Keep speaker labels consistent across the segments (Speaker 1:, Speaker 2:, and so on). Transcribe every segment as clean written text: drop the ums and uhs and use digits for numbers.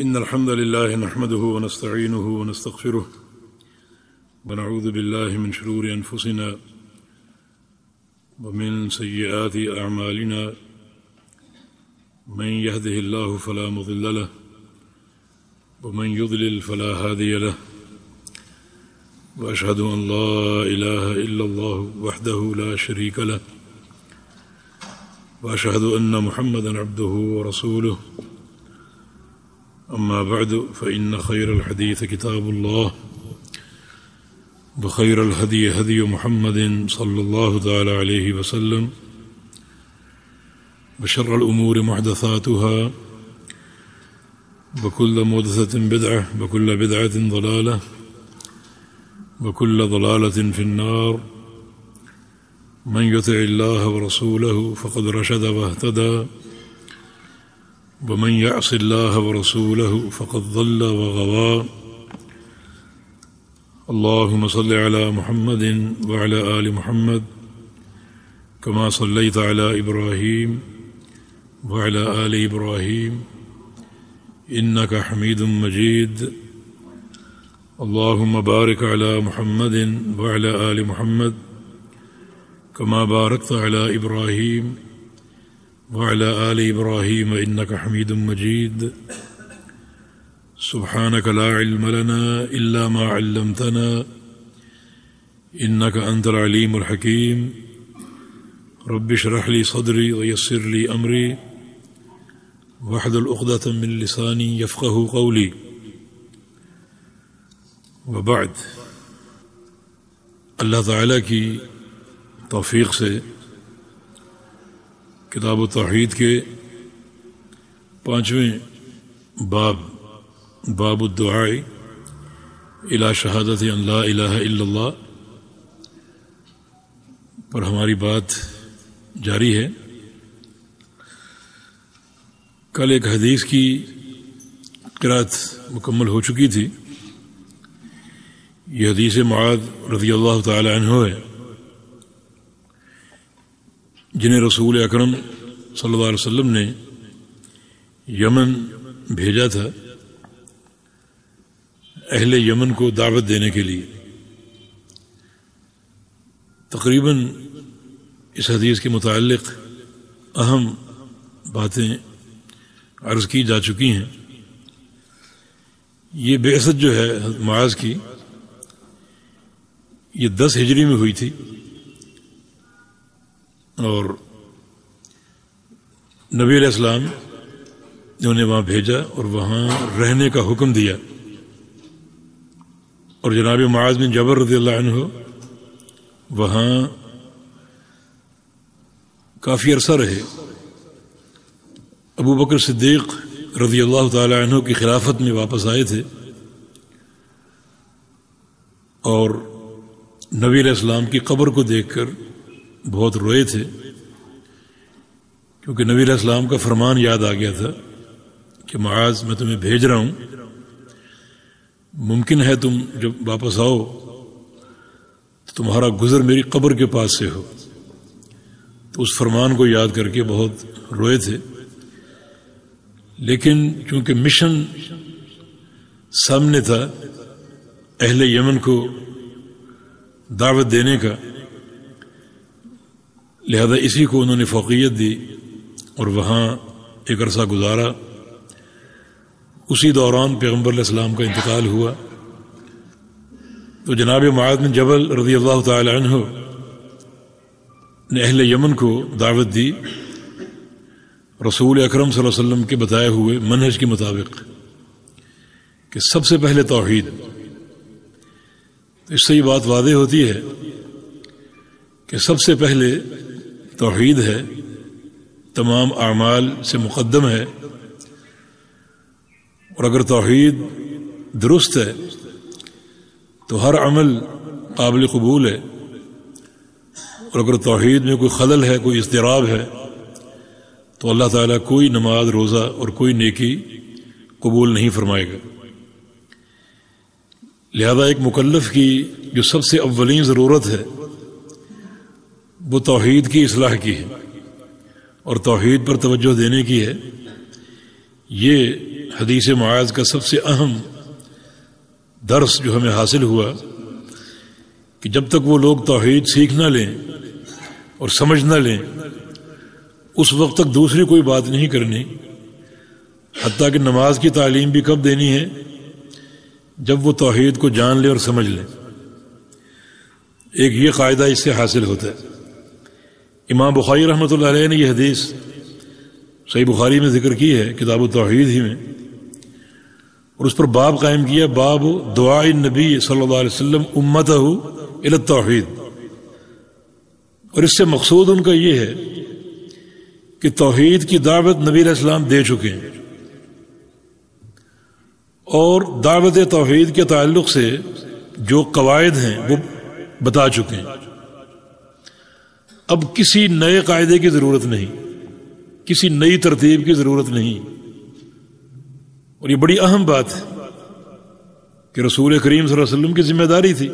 Speaker 1: إن الحمد لله نحمده ونستعينه ونستغفره ونعوذ بالله من شرور أنفسنا ومن سيئات أعمالنا من يهده الله فلا مضل له ومن يضلل فلا هادي له وأشهد أن لا إله إلا الله وحده لا شريك له وأشهد أن محمدا عبده ورسوله أما بعد فإن خير الحديث كتاب الله وخير الهدي هدي محمد صلى الله تعالى عليه وسلم وشر الأمور محدثاتها وكل محدثة بدعة وكل بدعة ضلالة وكل ضلالة في النار من يطع الله ورسوله فقد رشد واهتدى ومن يعص الله ورسوله فقد ضل وغوى اللهم صل على محمد وعلى آل محمد كما صليت على إبراهيم وعلى آل إبراهيم إنك حميد مجيد اللهم بارك على محمد وعلى آل محمد كما باركت على إبراهيم وعلى آل إبراهيم إنك حميد مجيد سبحانك لا علم لنا إلا ما علمتنا إنك أنت العليم الحكيم رب اشرح لي صدري ويسر لي أمري واحلل عقدة من لساني يفقهوا قولي وبعد اللہ تعالیٰ کی توفیق سے کتاب التوحید کے 5ویں باب الدعاء الی شہادت ان لا الہ الا اللہ پر ہماری بات جاری ہے۔ کل ایک حدیث کی قرأت مکمل ہو چکی تھی۔ یہ حدیث معاذ رضی اللہ تعالی عنہ ہے جنہیں رسول اکرم صلی اللہ علیہ وسلم نے یمن بھیجا تھا اہل یمن کو دعوت دینے کے لیے۔ تقریباً اس حدیث کے متعلق اہم باتیں عرض کی جا چکی ہیں۔ یہ بعثت جو ہے معاذ کی یہ 10 ہجری میں ہوئی تھی اور نبی علیہ السلام نے انہیں وہاں بھیجا اور وہاں رہنے کا حکم دیا، اور جناب معاذ بن جبل رضی اللہ عنہ وہاں کافی عرصہ رہے۔ ابو بکر صدیق رضی اللہ تعالی عنہ کی خلافت میں واپس آئے تھے اور نبی علیہ السلام کی قبر کو دیکھ کر بہت روئے تھے، کیونکہ نبی علیہ السلام کا فرمان یاد آ گیا تھا کہ معاذ میں تمہیں بھیج رہا ہوں، ممکن ہے تم جب واپس آؤ تو تمہارا گزر میری قبر کے پاس سے ہو۔ تو اس فرمان کو یاد کر کے بہت روئے تھے، لیکن چونکہ مشن سامنے تھا اہل یمن کو دعوت دینے کا، لہذا اسی کو انہوں نے فوقیت دی اور وہاں ایک عرصہ گزارا۔ اسی دوران پیغمبر علیہ السلام کا انتقال ہوا، تو جناب معاذ بن جبل رضی اللہ تعالی عنہ نے اہل یمن کو دعوت دی رسول اکرم صلی اللہ علیہ وسلم کے بتائے ہوئے منہج کے مطابق کہ سب سے پہلے توحید۔ تو اس سے یہ بات واضح ہوتی ہے کہ سب سے پہلے توحید ہے، تمام اعمال سے مقدم ہے، اور اگر توحید درست ہے تو ہر عمل قابل قبول ہے، اور اگر توحید میں کوئی خلل ہے، کوئی اضطراب ہے، تو اللہ تعالیٰ کوئی نماز، روزہ اور کوئی نیکی قبول نہیں فرمائے گا۔ لہذا ایک مکلف کی جو سب سے اولین ضرورت ہے وہ توحید کی اصلاح کی ہے اور توحید پر توجہ دینے کی ہے۔ یہ حدیث معاذ کا سب سے اہم درس جو ہمیں حاصل ہوا کہ جب تک وہ لوگ توحید سیکھ نہ لیں اور سمجھ نہ لیں اس وقت تک دوسری کوئی بات نہیں کرنی، حتیٰ کہ نماز کی تعلیم بھی کب دینی ہے؟ جب وہ توحید کو جان لے اور سمجھ لے۔ ایک یہ قاعدہ اس سے حاصل ہوتا ہے۔ امام بخاری رحمۃ اللہ علیہ نے یہ حدیث صحیح بخاری میں ذکر کی ہے، کتاب التوحید ہی میں، اور اس پر باب قائم کیا، باب دعاء النبی صلی اللہ علیہ وسلم امتہ الی التوحید۔ اور اس سے مقصود ان کا یہ ہے کہ توحید کی دعوت نبی علیہ السلام دے چکے ہیں، اور دعوت توحید کے تعلق سے جو قواعد ہیں وہ بتا چکے ہیں۔ اب کسی نئے قاعدے کی ضرورت نہیں، کسی نئی ترتیب کی ضرورت نہیں۔ اور یہ بڑی اہم بات ہے کہ رسول کریم صلی اللہ علیہ وسلم کی ذمہ داری تھی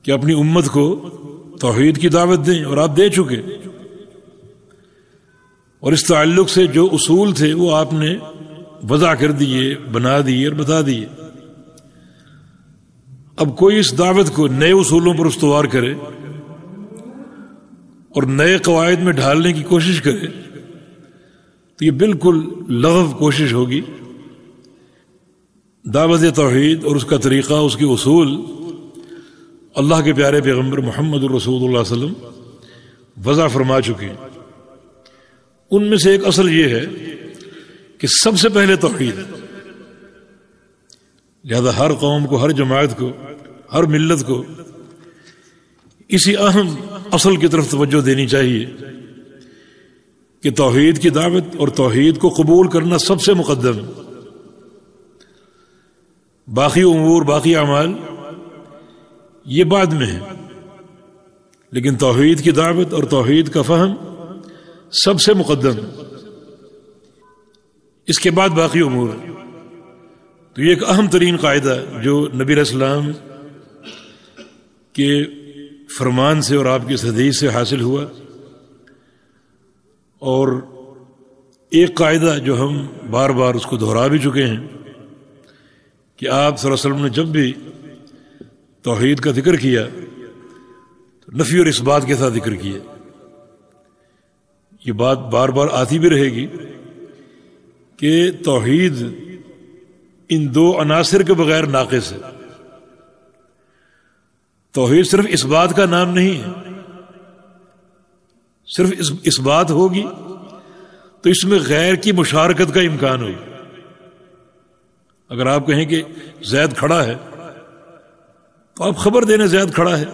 Speaker 1: کہ اپنی امت کو توحید کی دعوت دیں، اور آپ دے چکے۔ اور اس تعلق سے جو اصول تھے وہ آپ نے وضع کر دیے، بنا دیے اور بتا دیے۔ اب کوئی اس دعوت کو نئے اصولوں پر استوار کرے اور نئے قواعد میں ڈھالنے کی کوشش کرے تو یہ بالکل لغو کوشش ہوگی۔ دعوت توحید اور اس کا طریقہ، اس کے اصول اللہ کے پیارے پیغمبر محمد الرسول اللہ صلی اللہ علیہ وسلم وضع فرما چکے ہیں۔ ان میں سے ایک اصل یہ ہے کہ سب سے پہلے توحید، لہذا ہر قوم کو، ہر جماعت کو، ہر ملت کو اسی اہم اصل کی طرف توجہ دینی چاہیے کہ توحید کی دعوت اور توحید کو قبول کرنا سب سے مقدم ہے۔ باقی امور، باقی اعمال یہ بعد میں ہے، لیکن توحید کی دعوت اور توحید کا فہم سب سے مقدم ہے، اس کے بعد باقی امور ہے۔ تو یہ ایک اہم ترین قاعدہ ہے جو نبی علیہ السلام کے فرمان سے اور آپ کی اس حدیث سے حاصل ہوا۔ اور ایک قاعدہ جو ہم بار بار اس کو دہرا بھی چکے ہیں کہ آپ صلی اللہ علیہ وسلم نے جب بھی توحید کا ذکر کیا تو نفی اور اثبات کے ساتھ ذکر کیا۔ یہ بات بار بار آتی بھی رہے گی کہ توحید ان دو عناصر کے بغیر ناقص ہے۔ توحید صرف اثبات کا نام نہیں ہے، صرف اثبات ہوگی تو اس میں غیر کی مشارکت کا امکان ہوگا۔ اگر آپ کہیں کہ زید کھڑا ہے تو آپ خبر دینے زید کھڑا ہے،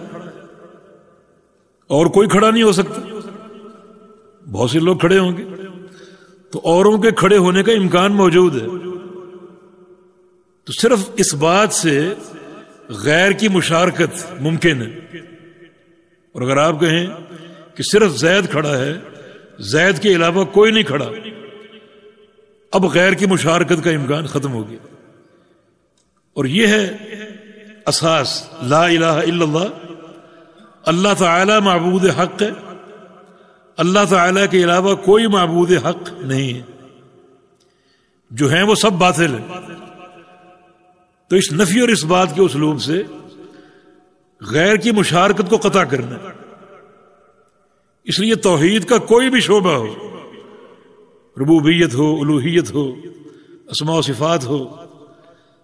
Speaker 1: اور کوئی کھڑا نہیں ہو سکتا، بہت سے لوگ کھڑے ہوں گے تو اوروں کے کھڑے ہونے کا امکان موجود ہے۔ تو صرف اس بات سے غیر کی مشارکت ممکن ہے۔ اور اگر آپ کہیں کہ صرف زید کھڑا ہے، زید کے علاوہ کوئی نہیں کھڑا، اب غیر کی مشارکت کا امکان ختم ہو گیا۔ اور یہ ہے اساس لا الہ الا اللہ، اللہ تعالی معبود حق ہے، اللہ تعالی کے علاوہ کوئی معبود حق نہیں ہے، جو ہیں وہ سب باطل ہیں۔ تو اس نفی اور اس بات کے اسلوب سے غیر کی مشارکت کو قطع کرنا، اس لیے توحید کا کوئی بھی شعبہ ہو، ربوبیت ہو، الوہیت ہو، اسماء و صفات ہو،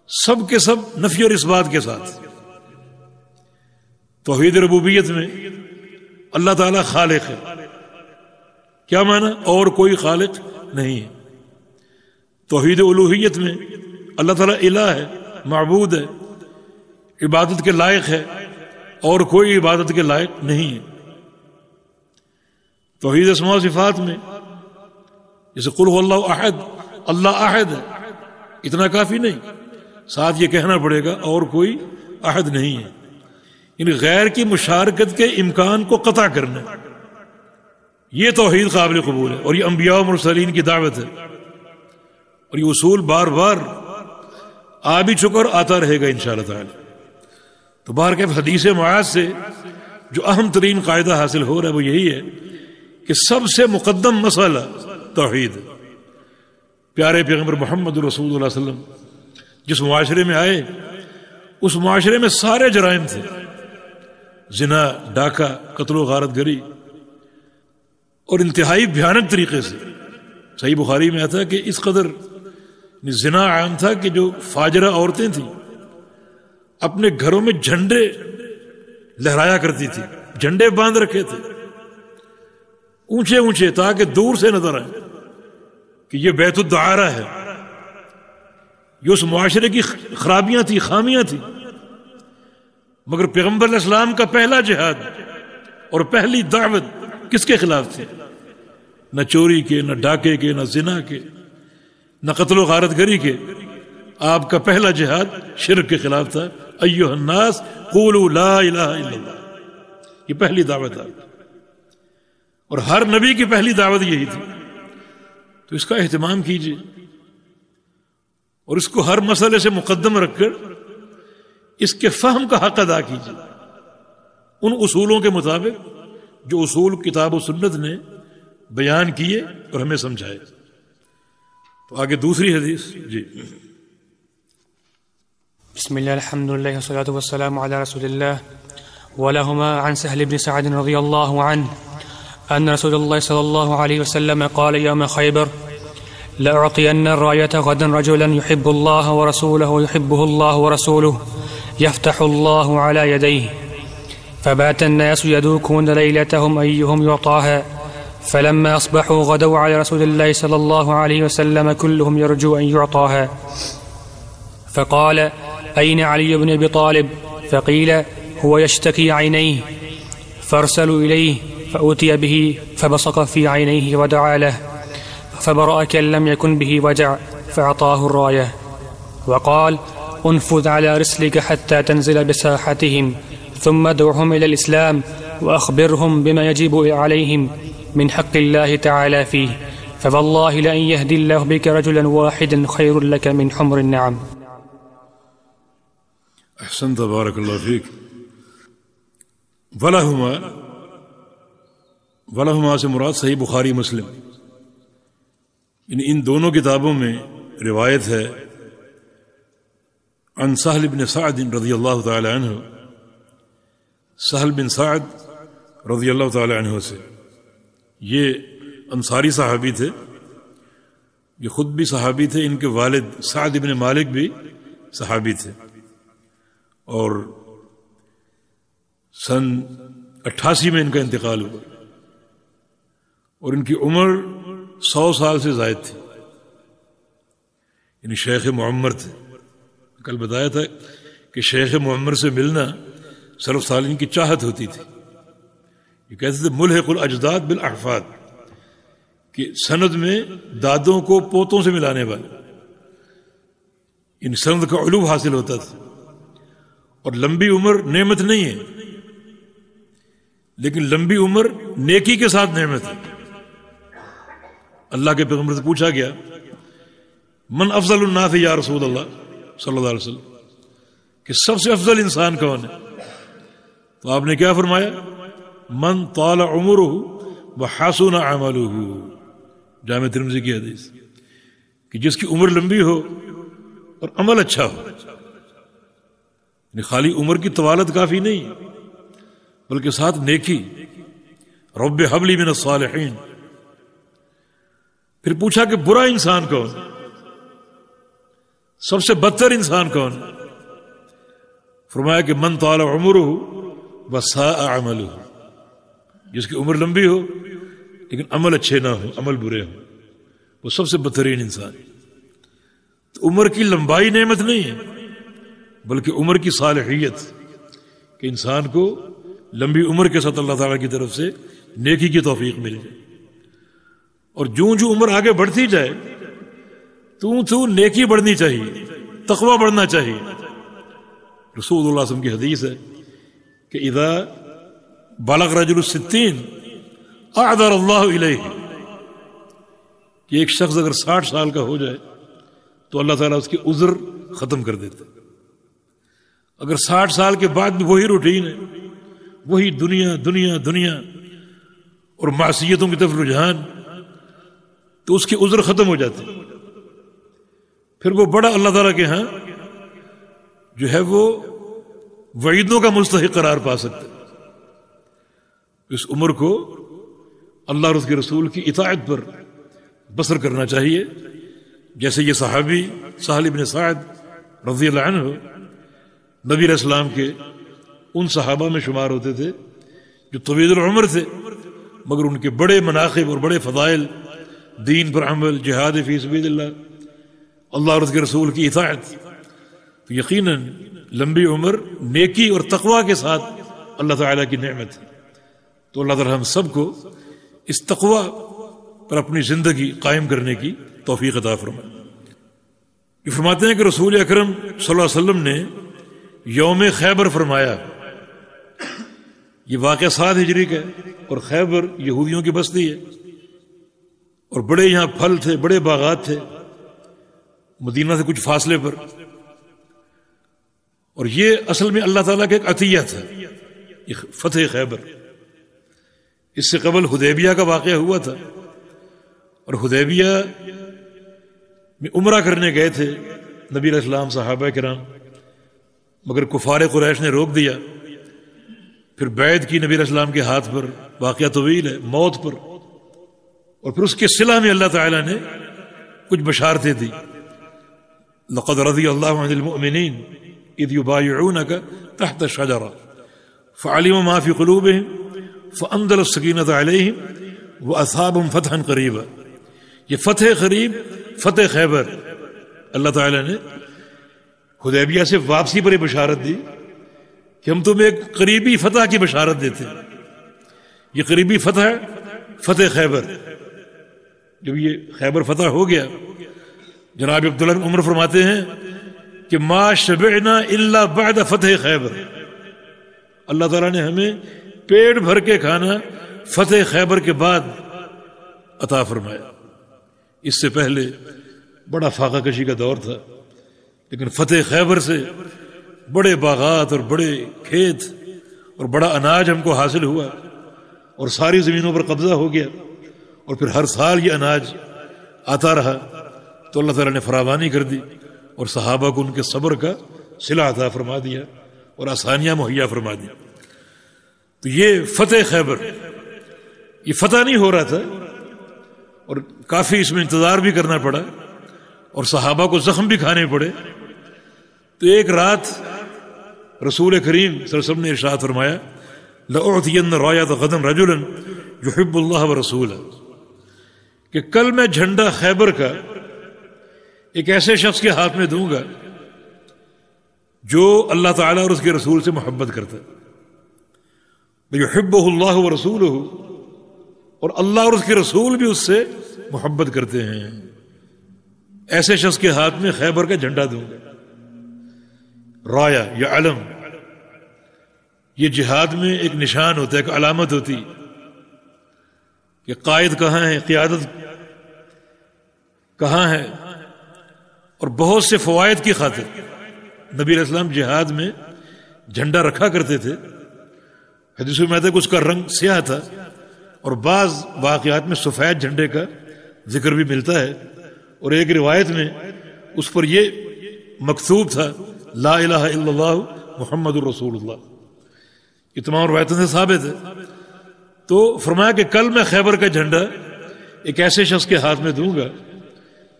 Speaker 1: سب کے سب نفی اور اس بات کے ساتھ۔ توحید ربوبیت میں اللہ تعالی خالق ہے، کیا معنی؟ اور کوئی خالق نہیں ہے۔ توحید الوہیت میں اللہ تعالی الہ ہے، معبود ہے، عبادت کے لائق ہے، اور کوئی عبادت کے لائق نہیں ہے۔ توحید اسماء و صفات میں جیسے قل هو اللہ احد، اللہ احد ہے، اتنا کافی نہیں، ساتھ یہ کہنا پڑے گا اور کوئی احد نہیں ہے، یعنی غیر کی مشارکت کے امکان کو قطع کرنا، یہ توحید قابل قبول ہے۔ اور یہ انبیاء و مرسلین کی دعوت ہے، اور یہ اصول بار بار آ بھی چکا اور آتا رہے گا انشاءاللہ تعالی۔ تو باہر کے حدیث معاذ سے جو اہم ترین قاعدہ حاصل ہو رہا ہے وہ یہی ہے کہ سب سے مقدم مسئلہ توحید ہے، پیارے پیغمبر محمد رسول اللہ صلی اللہ علیہ وسلم جس معاشرے میں آئے اس معاشرے میں سارے جرائم تھے، زنا، ڈاکہ، قتل و غارت گری، اور انتہائی بھیانک طریقے سے۔ صحیح بخاری میں آتا ہے کہ اس قدر زنا عام تھا کہ جو فاجرہ عورتیں تھیں اپنے گھروں میں جھنڈے لہرایا کرتی تھی، جھنڈے باندھ رکھے تھے اونچے اونچے تاکہ دور سے نظر آئے کہ یہ بیت الدعارہ ہے۔ یہ اس معاشرے کی خرابیاں تھی، خامیاں تھی، مگر پیغمبر علیہ السلام کا پہلا جہاد اور پہلی دعوت کس کے خلاف تھی؟ نہ چوری کے، نہ ڈاکے کے، نہ زنا کے، نہ قتل و غارت گری کے۔ آپ کا پہلا جہاد شرک کے خلاف تھا۔ ایھا الناس قولوا لا الہ الا اللہ، یہ پہلی دعوت ہے، اور ہر نبی کی پہلی دعوت یہی تھی۔ تو اس کا اہتمام کیجیے اور اس کو ہر مسئلے سے مقدم رکھ کر اس کے فہم کا حق ادا کیجیے ان اصولوں کے مطابق جو اصول کتاب و سنت نے بیان کیے اور ہمیں سمجھائے۔ تو آگے دوسری حدیث جی۔
Speaker 2: بسم الله الحمد لله والصلاة والسلام على رسول الله ولهما عن سهل بن سعد رضي الله عنه أن رسول الله صلى الله عليه وسلم قال يوم خيبر لأعطين الراية غدا رجلا يحب الله ورسوله ويحبه الله ورسوله يفتح الله على يديه فبات الناس يدوكون ليلتهم أيهم يعطاها فلما أصبحوا غدوا على رسول الله صلى الله عليه وسلم كلهم يرجو أن يعطاها فقال أين علي بن أبي طالب؟ فقيل هو يشتكي عينيه فارسلوا إليه فأتي به فبصق في عينيه ودعا له فبرأ كأن لم يكن به وجع فأعطاه الراية وقال انفذ على رسلك حتى تنزل بساحتهم ثم ادعهم إلى الإسلام وأخبرهم بما يجب عليهم من حق الله تعالى فيه فوالله لأن يهدي الله بك رجلا واحدا خير لك من حمر النعم۔
Speaker 1: احسنت بارک اللہ فیک۔ ولہما سے مراد صحیح بخاری مسلم، ان دونوں کتابوں میں روایت ہے عن سہل بن سعد رضی اللہ تعالی عنہ، سہل بن سعد رضی اللہ تعالی عنہ سے۔ یہ انصاری صحابی تھے، یہ خود بھی صحابی تھے، ان کے والد سعد بن مالک بھی صحابی تھے، اور سن 88 میں ان کا انتقال ہوا، اور ان کی عمر 100 سال سے زائد تھی، یعنی شیخ معمر تھے۔ کل بتایا تھا کہ شیخ معمر سے ملنا سلف صالحین کی چاہت ہوتی تھی۔ یہ کہتے تھے ملحق الاجداد بالاحفاد، کہ سند میں دادوں کو پوتوں سے ملانے والے، ان سند کا علو حاصل ہوتا تھا۔ اور لمبی عمر نعمت نہیں ہے، لیکن لمبی عمر نیکی کے ساتھ نعمت ہے۔ اللہ کے پیغمبر سے پوچھا گیا من افضل الناس یا رسول اللہ صلی اللہ علیہ وسلم، کہ سب سے افضل انسان کون ہے؟ تو آپ نے کیا فرمایا؟ من طال عمرہ وحسن عملہ، جامع ترمذی کی حدیث، کہ جس کی عمر لمبی ہو اور عمل اچھا ہو۔ یعنی خالی عمر کی طوالت کافی نہیں، بلکہ ساتھ نیکی، رب حب لی من الصالحین۔ پھر پوچھا کہ برا انسان کون، سب سے بدتر انسان کون؟ فرمایا کہ من طال عمرہ وساء عملہ، جس کی عمر لمبی ہو لیکن عمل اچھے نہ ہو، عمل برے ہو، وہ سب سے بدترین انسان۔ تو عمر کی لمبائی نعمت نہیں ہے، بلکہ عمر کی صالحیت، کہ انسان کو لمبی عمر کے ساتھ اللہ تعالیٰ کی طرف سے نیکی کی توفیق مل جائے، اور جوں جوں عمر آگے بڑھتی جائے تو نیکی بڑھنی چاہیے، تقوی بڑھنا چاہیے۔ رسول اللہ صلی اللہ علیہ وسلم کی حدیث ہے کہ اذا بلغ رجل 60 اعذر اللہ الیہ، کہ ایک شخص اگر 60 سال کا ہو جائے تو اللہ تعالیٰ اس کی عذر ختم کر دیتے۔ اگر 60 سال کے بعد بھی وہی روٹین ہے، وہی دنیا دنیا دنیا اور معصیتوں کی طرف رجحان، تو اس کی عذر ختم ہو جاتی۔ پھر وہ بڑا اللہ تعالیٰ کے ہاں جو ہے وہ وعیدوں کا مستحق قرار پا سکتا ہے۔ اس عمر کو اللہ اور اس کے رسول کی اطاعت پر بسر کرنا چاہیے، جیسے یہ صحابی سہل بن سعد رضی اللہ عنہ نبی علیہ السلام کے ان صحابہ میں شمار ہوتے تھے جو طویل العمر تھے، مگر ان کے بڑے مناقب اور بڑے فضائل، دین پر عمل، جہاد فی سبیل اللہ اور اس کے رسول کی اطاعت، تو یقیناً لمبی عمر نیکی اور تقوی کے ساتھ اللہ تعالیٰ کی نعمت ہے۔ تو اللہ تعالیٰ ہم سب کو اس تقوی پر اپنی زندگی قائم کرنے کی توفیق عطا فرمائے۔ یہ فرماتے ہیں کہ رسول اکرم صلی اللہ علیہ وسلم نے یوم خیبر فرمایا، یہ واقعہ 7 ہجری کا ہے، اور خیبر یہودیوں کی بستی ہے، اور بڑے یہاں پھل تھے، بڑے باغات تھے مدینہ سے کچھ فاصلے پر، اور یہ اصل میں اللہ تعالیٰ کا ایک عطیہ تھا، یہ فتح خیبر۔ اس سے قبل حدیبیہ کا واقعہ ہوا تھا، اور حدیبیہ میں عمرہ کرنے گئے تھے نبی علیہ السلام صحابہ کرام، مگر کفار قریش نے روک دیا، پھر بیعت کی نبی علیہ السلام کے ہاتھ پر، واقعہ طویل ہے، موت پر، اور پھر اس کے صلہ میں اللہ تعالیٰ نے کچھ بشارتیں دی، لقد رضی اللہ عن المؤمنین اذ یبایعونک تحت الشجرہ فعلم ما فی قلوبہم فانزل السکینۃ علیہم واصابہم فتحا قریبا۔ یہ فتح قریب، فتح خیبر، اللہ تعالیٰ نے حدیبیہ سے واپسی پر یہ بشارت دی کہ ہم تمہیں ایک قریبی فتح کی بشارت دیتے ہیں۔ یہ قریبی فتح، فتح خیبر۔ جب یہ خیبر فتح ہو گیا، جناب عبداللہ بن عمر فرماتے ہیں کہ ما شبعنا الا بعد فتح خیبر، اللہ تعالیٰ نے ہمیں پیٹ بھر کے کھانا فتح خیبر کے بعد عطا فرمایا۔ اس سے پہلے بڑا فاقہ کشی کا دور تھا، لیکن فتح خیبر سے بڑے باغات اور بڑے کھیت اور بڑا اناج ہم کو حاصل ہوا، اور ساری زمینوں پر قبضہ ہو گیا، اور پھر ہر سال یہ اناج آتا رہا، تو اللہ تعالیٰ نے فراوانی کر دی، اور صحابہ کو ان کے صبر کا صلہ عطا فرما دیا اور آسانیاں مہیا فرما دی۔ تو یہ فتح خیبر، یہ فتح نہیں ہو رہا تھا، اور کافی اس میں انتظار بھی کرنا پڑا، اور صحابہ کو زخم بھی کھانے پڑے۔ تو ایک رات رسول کریم صلی اللہ علیہ وسلم نے ارشاد فرمایا لأعطین رایۃ غدا رجلا یحب اللہ ورسولہ، کہ کل میں جھنڈا خیبر کا ایک ایسے شخص کے ہاتھ میں دوں گا جو اللہ تعالیٰ اور اس کے رسول سے محبت کرتا ہے، یحبہ اللہ ورسولہ، اور اللہ اور اس کے رسول بھی اس سے محبت کرتے ہیں، ایسے شخص کے ہاتھ میں خیبر کا جھنڈا دوں گا۔ رایا یا علم، یہ جہاد میں ایک نشان ہوتا ہے، ایک علامت ہوتی کہ قائد کہاں ہے، قیادت کہاں ہے، اور بہت سے فوائد کی خاطر نبی علیہ السلام جہاد میں جھنڈا رکھا کرتے تھے۔ حدیث میں آتا ہے کہ اس کا رنگ سیاہ تھا، اور بعض واقعات میں سفید جھنڈے کا ذکر بھی ملتا ہے، اور ایک روایت میں اس پر یہ مکتوب تھا لا الہ الا اللہ محمد الرسول اللہ۔ یہ تمام روایتوں سے ثابت ہے۔ تو فرمایا کہ کل میں خیبر کا جھنڈا ایک ایسے شخص کے ہاتھ میں دوں گا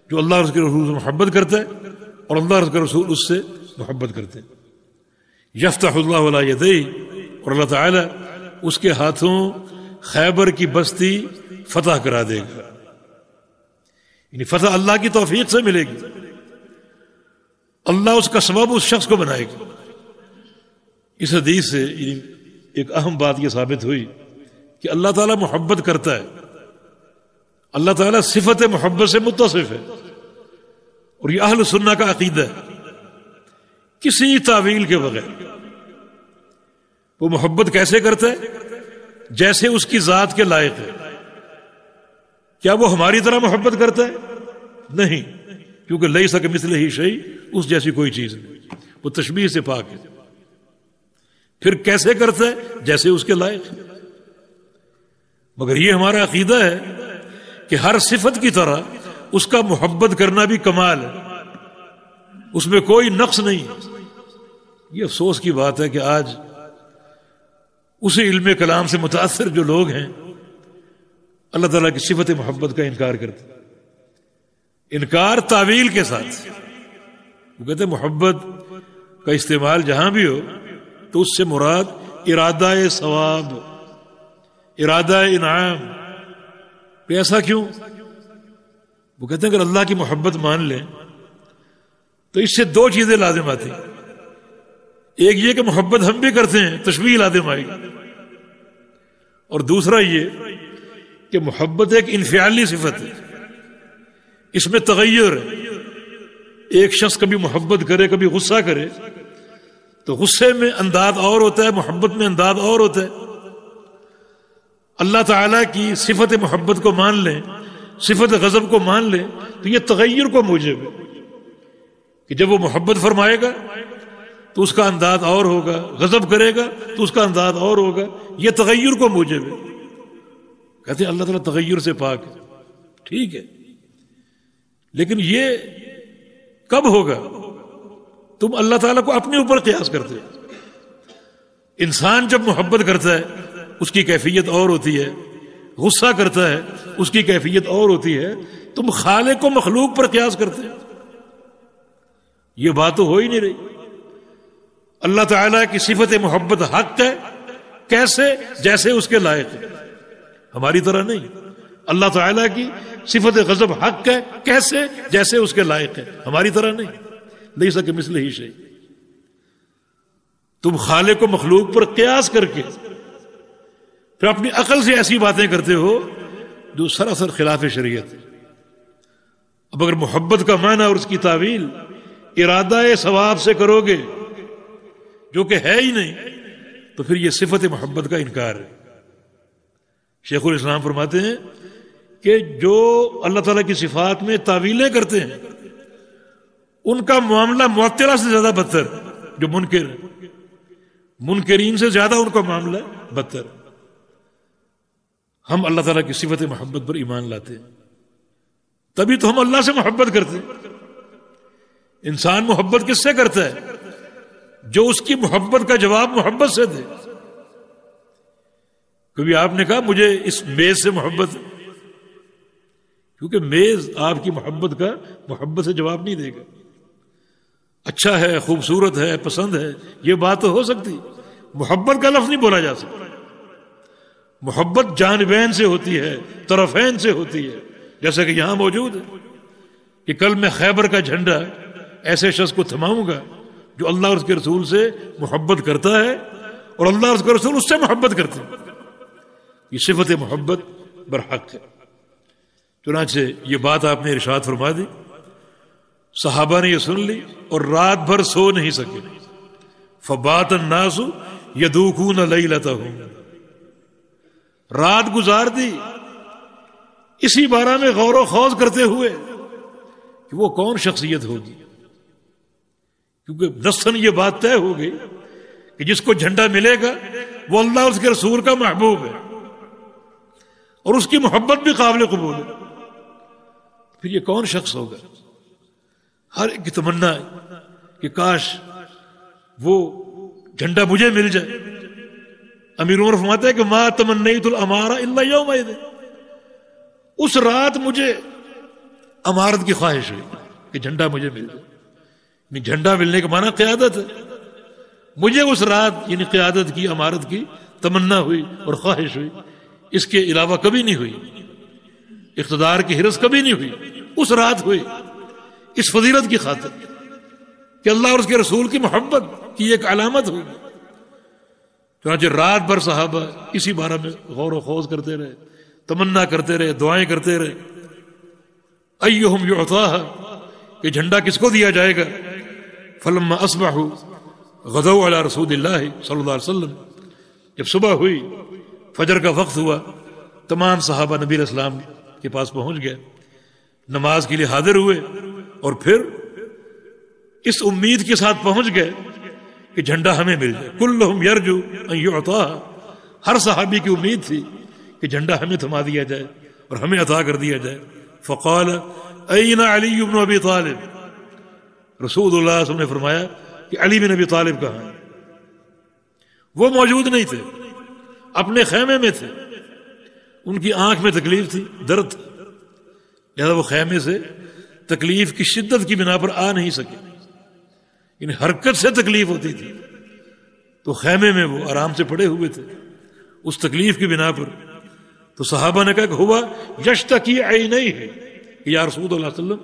Speaker 1: جو اللہ اور اس کے رسول سے محبت کرتا ہے، اور اللہ اور اس کے رسول اس سے محبت کرتے ہیں۔ یفتح اللہ علی یدیہ، اور اللہ تعالیٰ اس کے ہاتھوں خیبر کی بستی فتح کرا دے گا، یعنی فتح اللہ کی توفیق سے ملے گی، اللہ اس کا سبب اس شخص کو بنائے گا۔ اس حدیث سے ایک اہم بات یہ ثابت ہوئی کہ اللہ تعالیٰ محبت کرتا ہے، اللہ تعالیٰ صفت محبت سے متصف ہے، اور یہ اہل سنہ کا عقیدہ ہے، کسی تعویل کے بغیر۔ وہ محبت کیسے کرتا ہے؟ جیسے اس کی ذات کے لائق ہے۔ کیا وہ ہماری طرح محبت کرتا ہے؟ نہیں، کیونکہ لیس کمثلہ شیء، اس جیسی کوئی چیز نہیں، وہ تشبیہ سے پاک ہے۔ پھر کیسے کرتا ہے؟ جیسے اس کے لائق ہے۔ مگر یہ ہمارا عقیدہ ہے کہ ہر صفت کی طرح اس کا محبت کرنا بھی کمال ہے، اس میں کوئی نقص نہیں. یہ افسوس کی بات ہے کہ آج اسی علم کلام سے متاثر جو لوگ ہیں اللہ تعالیٰ کی صفت محبت کا انکار کرتے ہیں. انکار تعویل کے ساتھ. وہ کہتے ہیں محبت کا استعمال جہاں بھی ہو تو اس سے مراد ارادہ ثواب، ارادہ انعام. ایسا کیوں؟ وہ کہتے ہیں اگر اللہ کی محبت مان لیں تو اس سے دو چیزیں لازم آتی ہیں. ایک یہ کہ محبت ہم بھی کرتے ہیں، تشبیہ لازم آئے گی. اور دوسرا یہ کہ محبت ایک انفعالی صفت ہے، اس میں تغیر ہے. ایک شخص کبھی محبت کرے کبھی غصہ کرے تو غصے میں انداز اور ہوتا ہے، محبت میں انداز اور ہوتا ہے. اللہ تعالیٰ کی صفت محبت کو مان لیں، صفت غضب کو مان لیں تو یہ تغیر کو موجب ہے کہ جب وہ محبت فرمائے گا تو اس کا انداز اور ہوگا، غضب کرے گا تو اس کا انداز اور ہوگا. یہ تغیر کو موجب ہے. کہتے ہیں اللہ تعالیٰ تغیر سے پاک ہے. ٹھیک ہے، لیکن یہ کب ہوگا؟ تم اللہ تعالیٰ کو اپنے اوپر قیاس کرتے ہو. انسان جب محبت کرتا ہے اس کی کیفیت اور ہوتی ہے، غصہ کرتا ہے اس کی کیفیت اور ہوتی ہے. تم خالق کو مخلوق پر قیاس کرتے ہو. یہ بات تو ہو ہی نہیں رہی. اللہ تعالیٰ کی صفت محبت حق ہے. کیسے؟ جیسے اس کے لائق ہے، ہماری طرح نہیں. اللہ تعالیٰ کی صفت غضب حق ہے. کیسے؟ جیسے اس کے لائق ہے، ہماری طرح نہیں. لیس کمثلہ شیء. تم خالق کو مخلوق پر قیاس کر کے پھر اپنی عقل سے ایسی باتیں کرتے ہو جو سراسر خلاف شریعت ہے. اب اگر محبت کا معنی اور اس کی تعویل ارادہ ثواب سے کرو گے جو کہ ہے ہی نہیں تو پھر یہ صفت محبت کا انکار ہے. شیخ الاسلام فرماتے ہیں کہ جو اللہ تعالیٰ کی صفات میں تعویلیں کرتے ہیں ان کا معاملہ معطلہ سے زیادہ بدتر. جو منکر ہے، منکرین سے زیادہ ان کا معاملہ بدتر. ہم اللہ تعالیٰ کی صفت محبت پر ایمان لاتے ہیں، تبھی تو ہم اللہ سے محبت کرتے ہیں. انسان محبت کس سے کرتا ہے؟ جو اس کی محبت کا جواب محبت سے دے. کبھی آپ نے کہا مجھے اس میز سے محبت ہے، کیونکہ میز آپ کی محبت کا محبت سے جواب نہیں دے گا. اچھا ہے، خوبصورت ہے، پسند ہے، یہ بات تو ہو سکتی. محبت کا لفظ نہیں بولا جا سکتا. محبت جانبین سے ہوتی ہے، طرفین سے ہوتی ہے. جیسا کہ یہاں موجود ہے کہ کل میں خیبر کا جھنڈا ایسے شخص کو تھماؤں گا جو اللہ اور اس کے رسول سے محبت کرتا ہے اور اللہ اور اس کے رسول اس سے محبت کرتے ہیں. یہ صفت محبت برحق ہے. چنانچہ یہ بات آپ نے ارشاد فرما دی. صحابہ نے یہ سن لی اور رات بھر سو نہیں سکے. فبات الناس یدوکون لیلتہم. رات گزار دی اسی بارے میں غور و خوض کرتے ہوئے کہ وہ کون شخصیت ہوگی، کیونکہ نصاً یہ بات طے ہو گئی کہ جس کو جھنڈا ملے گا وہ اللہ اور اس کے رسول کا محبوب ہے اور اس کی محبت بھی قابل قبول ہے. پھر یہ کون شخص ہوگا؟ ہر ایک کی تمنا ہے کہ کاش وہ جھنڈا مجھے مل جائے. امیر عمر فرماتا ہے کہ ما تمنیت الامارہ الا یومئذ. اس رات مجھے امارت کی خواہش ہوئی کہ جھنڈا مجھے مل جائے. جھنڈا ملنے کا معنی قیادت ہے. مجھے اس رات یعنی قیادت کی، امارت کی تمنا ہوئی اور خواہش ہوئی. اس کے علاوہ کبھی نہیں ہوئی. اقتدار کی ہرس کبھی نہیں ہوئی، اس رات ہوئی. اس فضیلت کی خاطر کہ اللہ اور اس کے رسول کی محبت کی ایک علامت ہوگی. چنانچہ رات بھر صحابہ اسی بارے میں غور و خوض کرتے رہے، تمنا کرتے رہے، دعائیں کرتے رہے. ایہم یعطاہا، کہ جھنڈا کس کو دیا جائے گا. فلما اصبحوا غدوا علی رسول اللہ صلی اللہ علیہ وسلم. جب صبح ہوئی، فجر کا وقت ہوا، تمام صحابہ نبی علیہ السلام کے پاس پہنچ گئے، نماز کے لیے حاضر ہوئے اور پھر اس امید کے ساتھ پہنچ گئے کہ جھنڈا ہمیں مل جائے. کلہم یرجو ان یعطاہا. ہر صحابی کی امید تھی کہ جھنڈا ہمیں تھما دیا جائے اور ہمیں عطا کر دیا جائے. فقال این علی بن ابی طالب. رسول اللہ صلی اللہ علیہ وسلم نے فرمایا کہ علی بن ابی طالب کہاں ہیں؟ وہ موجود نہیں تھے، اپنے خیمے میں تھے، ان کی آنکھ میں تکلیف تھی، درد تھا، لہذا وہ خیمے سے تکلیف کی شدت کی بنا پر آ نہیں سکے، یعنی حرکت سے تکلیف ہوتی تھی تو خیمے میں وہ آرام سے پڑے ہوئے تھے اس تکلیف کی بنا پر. تو صحابہ نے کہا کہ ہوا یشتکی عینیہ، کہ یا رسول اللہ صلی اللہ علیہ وسلم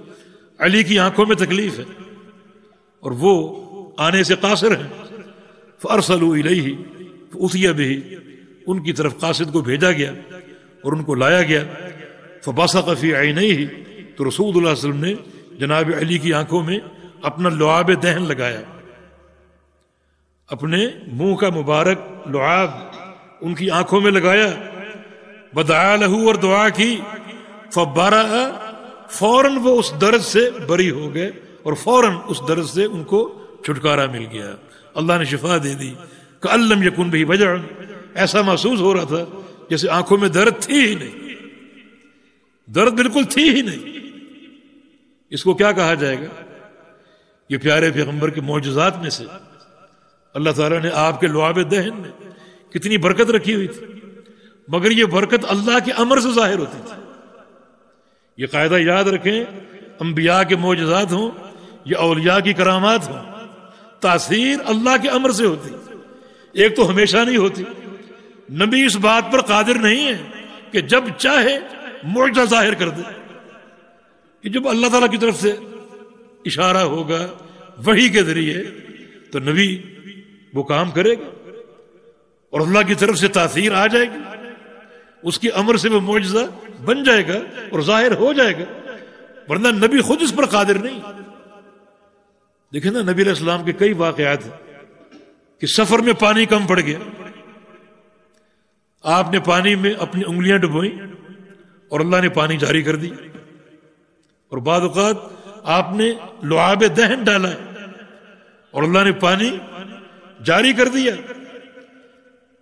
Speaker 1: علی کی آنکھوں میں تکلیف ہے اور وہ آنے سے قاصر ہیں. فارسلوا الیہ فاتی بہ، ان کی طرف قاصد کو بھیجا گیا اور ان کو لایا گیا. فبصق فی عینیہ، تو رسول اللہ صلی اللہ علیہ وسلم نے جناب علی کی آنکھوں میں اپنا لعاب دہن لگایا، اپنے منہ کا مبارک لعاب ان کی آنکھوں میں لگایا. ودعا لہ، اور دعا کی. فبرأ، فوراً وہ اس درد سے بری ہو گئے اور فوراً اس درد سے ان کو چھٹکارا مل گیا، اللہ نے شفا دے دی. کأن لم یکن بہ وجع، ایسا محسوس ہو رہا تھا جیسے آنکھوں میں درد تھی ہی نہیں، درد بالکل تھی ہی نہیں. اس کو کیا کہا جائے گا؟ یہ پیارے پیغمبر کے معجزات میں سے اللہ تعالیٰ نے آپ کے لعاب دہن میں کتنی برکت رکھی ہوئی تھی، مگر یہ برکت اللہ کے امر سے ظاہر ہوتی تھی. یہ قاعدہ یاد رکھیں، انبیاء کے معجزات ہوں یا اولیاء کی کرامات ہوں، تاثیر اللہ کے امر سے ہوتی. ایک تو ہمیشہ نہیں ہوتی. نبی اس بات پر قادر نہیں ہے کہ جب چاہے معجزہ ظاہر کر دے، کہ جب اللہ تعالیٰ کی طرف سے اشارہ ہوگا وحی کے ذریعے تو نبی وہ کام کرے گا اور اللہ کی طرف سے تاثیر آ جائے گی، اس کے امر سے وہ معجزہ بن جائے گا اور ظاہر ہو جائے گا، ورنہ نبی خود اس پر قادر نہیں. دیکھیں نا، نبی علیہ السلام کے کئی واقعات ہیں کہ سفر میں پانی کم پڑ گیا، آپ نے پانی میں اپنی انگلیاں ڈبوئیں اور اللہ نے پانی جاری کر دی. اور بعض اوقات آپ نے لعاب دہن ڈالا اور اللہ نے پانی جاری کر دیا.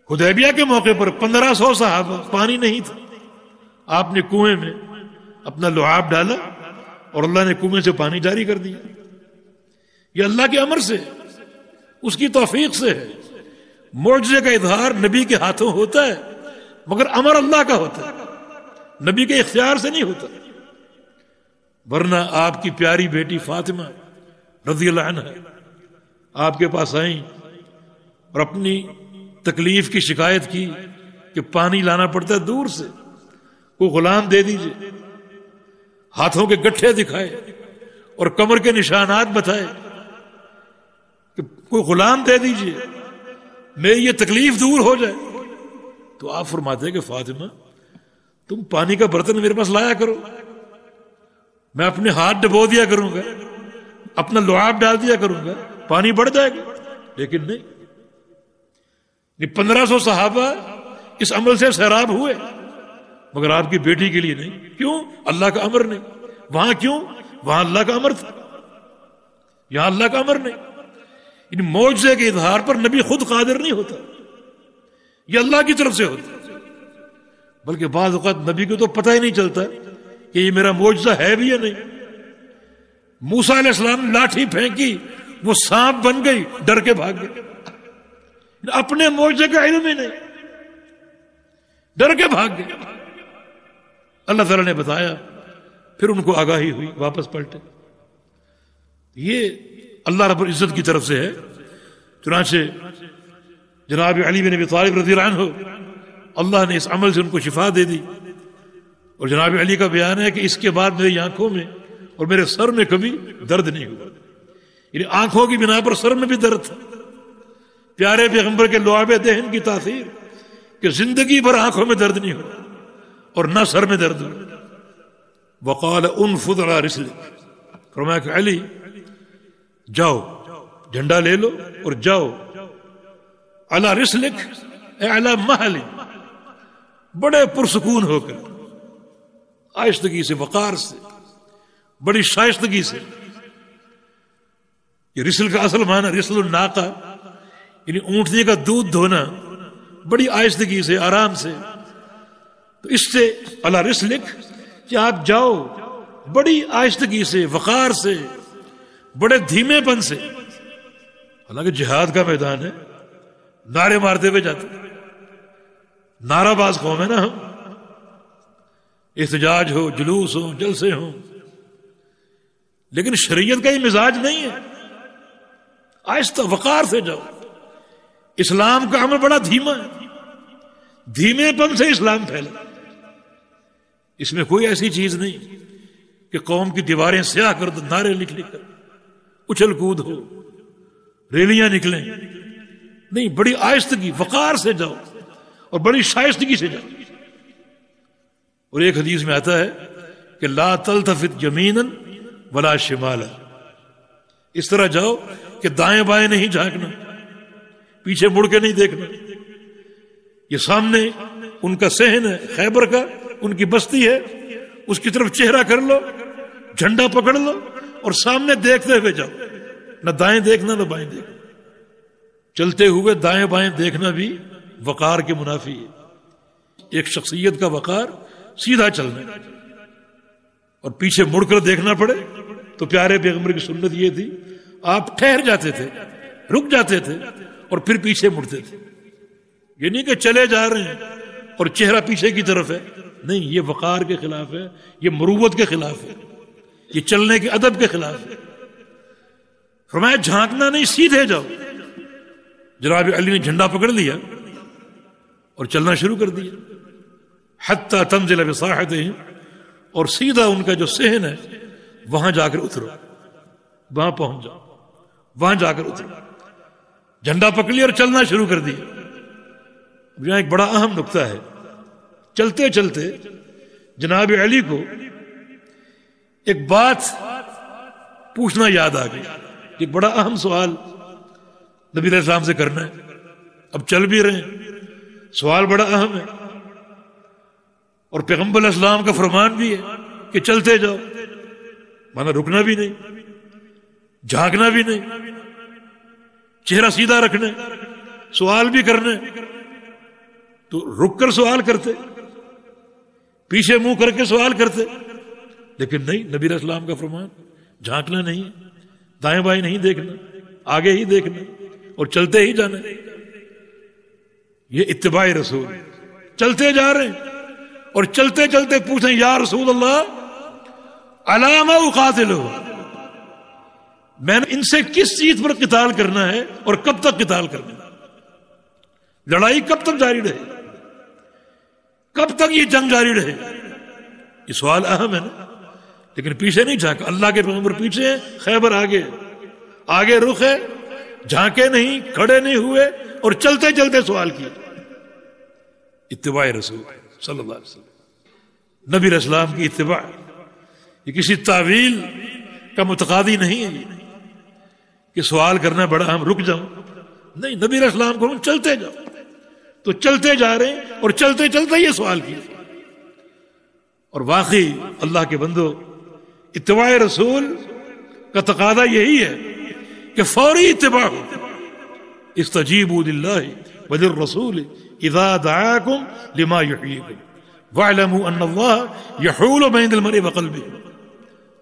Speaker 1: حدیبیہ کے موقع پر 1500 صحابہ، پانی نہیں تھا، آپ نے کنویں میں اپنا لعاب ڈالا اور اللہ نے کنویں سے پانی جاری کر دیا. یہ اللہ کے امر سے، اس کی توفیق سے ہے. معجزے کا اظہار نبی کے ہاتھوں ہوتا ہے مگر امر اللہ کا ہوتا ہے، نبی کے اختیار سے نہیں ہوتا. ورنہ آپ کی پیاری بیٹی فاطمہ رضی اللہ عنہ آپ کے پاس آئیں اور اپنی تکلیف کی شکایت کی کہ پانی لانا پڑتا ہے دور سے، کوئی غلام دے دیجئے. ہاتھوں کے گٹھے دکھائے اور کمر کے نشانات بتائے کہ کوئی غلام دے دیجئے، میری یہ تکلیف دور ہو جائے. تو آپ فرماتے ہیں کہ فاطمہ تم پانی کا برتن میرے پاس لایا کرو، میں اپنے ہاتھ ڈبو دیا کروں گا، اپنا لعاب ڈال دیا کروں گا، پانی بڑھ جائے گا. لیکن نہیں، 1500 صحابہ اس عمل سے سیراب ہوئے مگر آپ کی بیٹی کے لیے نہیں. کیوں؟ اللہ کا امر نہیں. وہاں کیوں؟ وہاں اللہ کا امر تھا، یہاں اللہ کا امر نہیں. ان معجزے کے اظہار پر نبی خود قادر نہیں ہوتا، یہ اللہ کی طرف سے ہوتا. بلکہ بعض اوقات نبی کو تو پتہ ہی نہیں چلتا کہ یہ میرا معجزہ ہے بھی یا نہیں. موسیٰ علیہ السلام نے لاٹھی پھینکی، وہ سانپ بن گئی، ڈر کے بھاگ گئے. اپنے معجزے کا علم ہی نہیں، ڈر کے بھاگ گئے. اللہ تعالیٰ نے بتایا، پھر ان کو آگاہی ہوئی، واپس پلٹے. یہ اللہ رب العزت کی طرف سے ہے. چنانچہ جناب علی بن ابی طالب رضی اللہ عنہ، اللہ نے اس عمل سے ان کو شفا دے دی. اور جناب علی کا بیان ہے کہ اس کے بعد میری آنکھوں میں اور میرے سر میں کبھی درد نہیں ہوا. یعنی آنکھوں کی بنا پر سر میں بھی درد تھا. پیارے پیغمبر کے لعاب دہن کی تاثیر کہ زندگی بھر آنکھوں میں درد نہیں ہوا اور نہ سر میں درد ہوا. وقال انفض على رسلك، فرمایا کہ علی جاؤ، جھنڈا لے لو اور جاؤ. على رسلك اے على محل، بڑے پرسکون ہو کر، آہستگی سے، وقار سے، بڑی شائستگی سے. یہ رسل کا اصل معنی رسل الناقہ، یعنی اونٹنی کا دودھ دھونا، بڑی آہستگی سے، آرام سے. تو اس سے علی رسلک کہ آپ جاؤ بڑی آہستگی سے، وقار سے، بڑے دھیمے پن سے، حالانکہ جہاد کا میدان ہے، نعرے مارتے ہوئے جاتے، نعرہ باز قوم ہے نا ہم، احتجاج ہو، جلوس ہو، جلسے ہوں، لیکن شریعت کا یہ مزاج نہیں ہے. آہستہ وقار سے جاؤ. اسلام کا عمل بڑا دھیما ہے، دھیمے پن سے اسلام پھیلا. اس میں کوئی ایسی چیز نہیں کہ قوم کی دیواریں سیاہ کر دو، نعرے لکھ کر اچھل کود ہو، ریلیاں نکلیں. نہیں، بڑی آہستگی وقار سے جاؤ اور بڑی شائستگی سے جاؤ. اور ایک حدیث میں آتا ہے کہ لا تلتفت یمینا ولا شمالا، اس طرح جاؤ کہ دائیں بائیں نہیں جھانکنا، پیچھے مڑ کے نہیں دیکھنا. یہ سامنے ان کا صحن ہے، خیبر کا ان کی بستی ہے، اس کی طرف چہرہ کر لو، جھنڈا پکڑ لو اور سامنے دیکھتے ہوئے جاؤ، نہ دائیں دیکھنا نہ بائیں دیکھنا. چلتے ہوئے دائیں بائیں دیکھنا بھی وقار کے منافی ہے. ایک شخصیت کا وقار سیدھا چلنا ہے، اور پیچھے مڑ کر دیکھنا پڑے تو پیارے پیغمبر کی سنت یہ تھی، آپ ٹھہر جاتے تھے، رک جاتے تھے اور پھر پیچھے مڑتے تھے. یہ نہیں کہ چلے جا رہے ہیں اور چہرہ پیچھے کی طرف ہے، نہیں، یہ وقار کے خلاف ہے، یہ مروت کے خلاف ہے، یہ چلنے کے ادب کے خلاف ہے. فرمایا جھانکنا نہیں، سیدھے جاؤ. جناب علی نے جھنڈا پکڑ لیا اور چلنا شروع کر دیا، حتی تنزل بساحتہم، اور سیدھا ان کا جو صحن ہے وہاں جا کر اترو، وہاں پہنچ جاؤ، وہاں جا کر اترو. جھنڈا پکڑ لیا اور چلنا شروع کر دیا. یہاں ایک بڑا اہم نقطہ ہے. چلتے چلتے جناب علی کو ایک بات پوچھنا یاد آ گئی. ایک بڑا اہم سوال نبی علیہ السلام سے کرنا ہے. اب چل بھی رہے ہیں، سوال بڑا اہم ہے، اور پیغمبر علیہ السلام کا فرمان بھی ہے کہ چلتے جاؤ، مانا رکنا بھی نہیں، جھانکنا بھی نہیں، چہرہ سیدھا رکھنا، سوال بھی کرنا. تو رک کر سوال کرتے، پیچھے منہ کر کے سوال کرتے، لیکن نہیں، نبی علیہ السلام کا فرمان جھانکنا نہیں، دائیں بائیں نہیں دیکھنا، آگے ہی دیکھنا اور چلتے ہی جانا. یہ اتباع رسول. چلتے جا رہے ہیں اور چلتے چلتے پوچھیں یا رسول اللہ علامہ اقاتلہ، میں نے ان سے کس چیز پر قتال کرنا ہے اور کب تک قتال کرنا ہے؟ لڑائی کب تک جاری رہے، کب تک یہ جنگ جاری رہے؟ یہ سوال اہم ہے نا. لیکن پیچھے نہیں جھانکا. اللہ کے پیغمبر پیچھے ہے، خیبر آگے، آگے رخ ہے، جھانکے نہیں، کھڑے نہیں ہوئے اور چلتے چلتے سوال کیے. اتباع رسول صلی اللہ علیہ وسلم، نبی علیہ السلام کی اتباع. یہ کسی تعویل کا متقاضی نہیں ہے کہ سوال کرنا بڑا اہم، رک جاؤں. نہیں، نبی علیہ السلام کو چلتے جاؤ. تو چلتے جا رہے ہیں اور چلتے چلتے یہ سوال کیا. اور واقعی اللہ کے بندو، اتباع رسول کا تقاضا یہی ہے کہ فوری اتباع ہو. استجیبوا للہ وللرسول اذا دعاکم لما یحییکم واعلموا ان اللہ یحول بین المرء وقلبہ.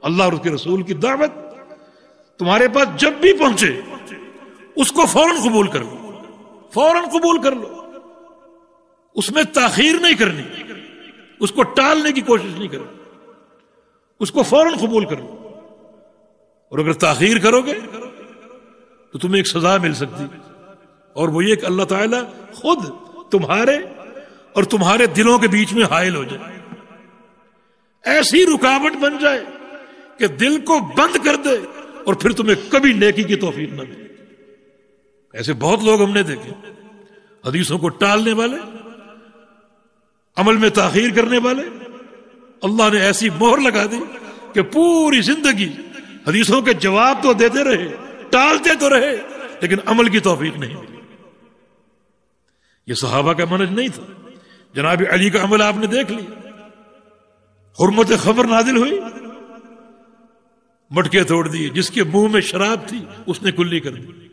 Speaker 1: اللہ اور اس کے رسول کی دعوت تمہارے پاس جب بھی پہنچے اس کو فوراً قبول کر لو، فوراً قبول کر لو. اس میں تاخیر نہیں کرنی، اس کو ٹالنے کی کوشش نہیں کرنی، اس کو فوراً قبول کر لو. اور اگر تاخیر کرو گے تو تمہیں ایک سزا مل سکتی، اور وہ یہ کہ اللہ تعالیٰ خود تمہارے اور تمہارے دلوں کے بیچ میں حائل ہو جائے، ایسی رکاوٹ بن جائے کہ دل کو بند کر دے اور پھر تمہیں کبھی نیکی کی توفیق نہ ملے. ایسے بہت لوگ ہم نے دیکھے، حدیثوں کو ٹالنے والے، عمل میں تاخیر کرنے والے. اللہ نے ایسی مہر لگا دی کہ پوری زندگی حدیثوں کے جواب تو دیتے رہے، ٹالتے تو رہے، لیکن عمل کی توفیق نہیں ملی. یہ صحابہ کا منہج نہیں تھا. جناب علی کا عمل آپ نے دیکھ لیا، حرمت خبر نازل ہوئی، مٹکے توڑ دیے، جس کے منہ میں شراب تھی اس نے کلی کر دی